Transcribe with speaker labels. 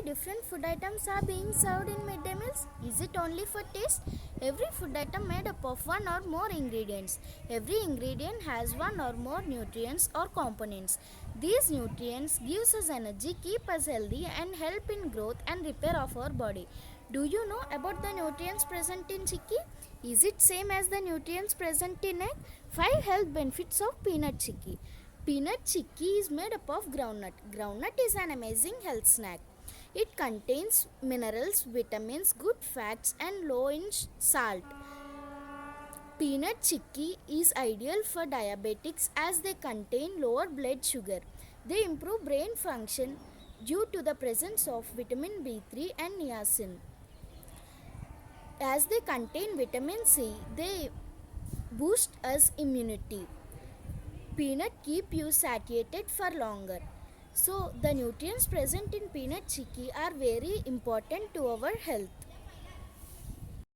Speaker 1: different food items are being served in midday meals? Is it only for taste? Every food item made up of one or more ingredients. Every ingredient has one or more nutrients or components. These nutrients gives us energy, keep us healthy and help in growth and repair of our body. Do you know about the nutrients present in chikki? Is it same as the nutrients present in egg? 5 health benefits of peanut chikki. Peanut chikki is made up of groundnut. Groundnut is an amazing health snack. It contains minerals, vitamins, good fats and low in salt. Peanut chikki is ideal for diabetics as they contain lower blood sugar. They improve brain function due to the presence of vitamin B3 and niacin. As they contain vitamin C, they boost us immunity. Peanut keep you satiated for longer. So the nutrients present in peanut chikki are very important to our health.